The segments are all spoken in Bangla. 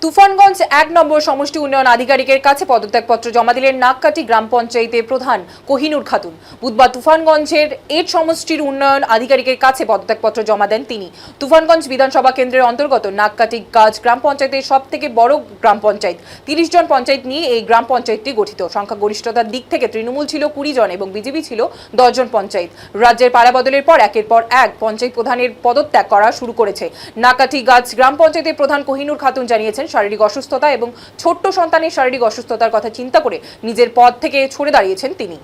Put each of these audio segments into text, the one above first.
তুফানগঞ্জ ১ নম্বর সমষ্টি উন্নয়ন আধিকারিকের কাছে পদত্যাগপত্র জমা দিলেন নাককাটি গ্রাম পঞ্চায়েতের প্রধান কোহিনুর খাতুন। বুধবার তুফানগঞ্জের ৮ সমষ্টির উন্নয়ন আধিকারিকের কাছে পদত্যাগপত্র জমা দেন তিনি। তুফানগঞ্জ বিধানসভা কেন্দ্রের অন্তর্গত নাককাটি গাছ গ্রাম পঞ্চায়েতের সবথেকে বড় গ্রাম পঞ্চায়েত। ৩০ জন পঞ্চায়েত নিয়ে এই গ্রাম পঞ্চায়েতটি গঠিত। সংখ্যাগরিষ্ঠতার দিক থেকে তৃণমূল ছিল ২০ জন এবং বিজেপি ছিল ১০ জন পঞ্চায়েত। রাজ্যের পালাবদলের পর একের পর এক পঞ্চায়েত প্রধানের পদত্যাগ করা শুরু করেছে। নাককাটি গাছ গ্রাম পঞ্চায়েতের প্রধান কোহিনুর খাতুন জানিয়েছেন, শারীরিক অসুস্থতা এবং ছোট্ট সন্তানের শারীরিক অসুস্থতার কথা চিন্তা করে নিজের পদ থেকে সরে দাঁড়িয়েছেন তিনি।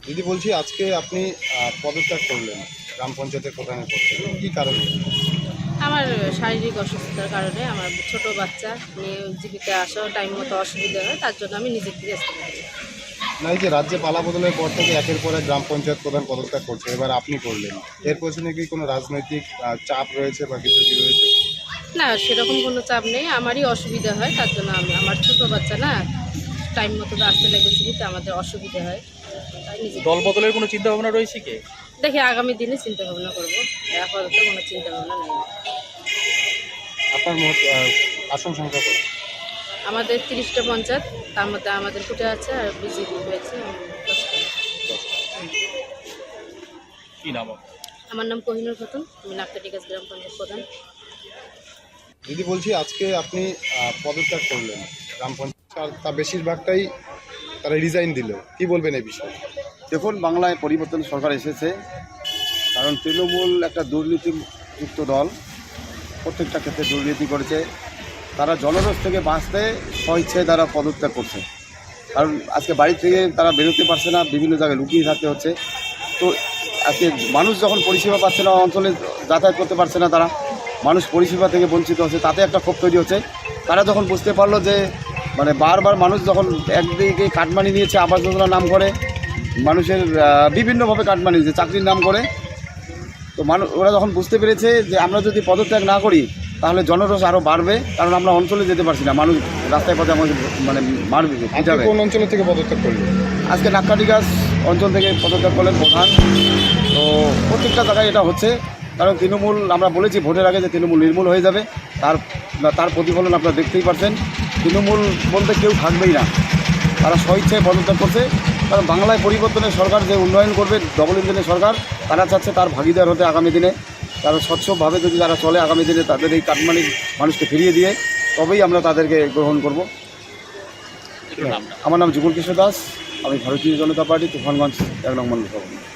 দিদি বলছি, আজকে আপনি পদত্যাগ করলেন গ্রাম পঞ্চায়েতের প্রধানের পদ থেকে, কী কারণে? আমার শারীরিক অসুস্থতার কারণে আমার ছোট বাচ্চা নিয়ে জীবিকা আসাও টাইম মতো অসুবিধা হয়, তার জন্য আমি নিজের থেকে আসতে পারি। না, এই যে রাজ্যে পালা বদলের পর থেকে একের পর এক গ্রাম পঞ্চায়েত প্রধান পদত্যাগ করছে, এবার আপনি করলেন, এর পেছনে কি কোনো রাজনৈতিক চাপ রয়েছে বা কিছু কি রয়েছে? না, সেরকম কোনো চাপ নেই, আমারই অসুবিধা হয়, তার জন্য আমার ছোট বাচ্চা না টাইম মতো আসতে লাগবে জীবিতে, আমাদের অসুবিধা হয়। দল বদলের কোনো চিন্তা ভাবনা রয়েছে কি? দেখি আগামী দিনে চিন্তা ভাবনা করবো, আপাতত কোনো চিন্তা ভাবনা নেই। আপনার আসন সংখ্যা কত? আমাদের 30টা পঞ্চায়েত, তার মধ্যে আমাদের ফুটে আছে আর বিজেপি হয়েছে 10টা। কি নাম? আমার নাম কোহিনুর খাতুন, আমি নাককাটি গাছ গ্রাম পঞ্চায়েত প্রধান। দিদি বলছি, আজকে আপনি পদত্যাগ করলেন গ্রাম পঞ্চায়েত, তা বেশিরভাগটাই তারা রিজাইন দিল, কি বলবেন এই বিষয়ে? দেখুন, বাংলায় পরিবর্তন সরকার এসেছে, কারণ তৃণমূল একটা দুর্নীতিযুক্ত দল, প্রত্যেকটা ক্ষেত্রে দুর্নীতি করেছে। তারা জনরোষ থেকে বাঁচতে স্বইচ্ছায় তারা পদত্যাগ করছে, কারণ আজকে বাড়ি থেকে তারা বেরোতে পারছে না, বিভিন্ন জায়গায় লুকিয়ে থাকতে হচ্ছে। তো আজকে মানুষ যখন পরিষেবা পাচ্ছে না, অঞ্চলে যাতায়াত করতে পারছে না, তারা মানুষ পরিষেবা থেকে বঞ্চিত হচ্ছে, তাতে একটা ক্ষোভ তৈরি হচ্ছে। তারা যখন বুঝতে পারলো যে বারবার মানুষ যখন একদিকে কাটমানি নিয়েছে, আবাস যোজনার নাম করে মানুষের বিভিন্নভাবে কাটমানি নিয়েছে, চাকরির নাম করে, তো ওরা যখন বুঝতে পেরেছে যে আমরা যদি পদত্যাগ না করি তাহলে জনরোষ আরও বাড়বে, কারণ আমরা অঞ্চলে যেতে পারছি না, মানুষ রাস্তায় পথে আমাদের মারবে। কোন অঞ্চল থেকে পদত্যাগ করলেন? আজকে নাককাটি গাছ অঞ্চল থেকে পদত্যাগ করলেন প্রধান। তো প্রত্যেকটা জায়গায় এটা হচ্ছে, কারণ তৃণমূল, আমরা বলেছি ভোটের আগে যে তৃণমূল নির্মূল হয়ে যাবে, তার প্রতিফলন আপনারা দেখতেই পাচ্ছেন। তৃণমূল বলতে কেউ থাকবেই না, তারা স্বইচ্ছায় পদত্যাগ করছে, কারণ বাংলায় পরিবর্তনের সরকার যে উন্নয়ন করবে, ডবল ইঞ্জিনের সরকার, তারা চাচ্ছে তার ভাগিদার হতে আগামী দিনে। তারা স্বচ্ছভাবে যদি তারা চলে আগামী দিনে, তাদের এই কাটমানি মানুষকে ফিরিয়ে দিয়ে তবেই আমরা তাদেরকে গ্রহণ করব। আমার নাম যুগল কিশোর দাস, আমি ভারতীয় জনতা পার্টি তুফানগঞ্জ ১ নং মণ্ডল সভাপতি।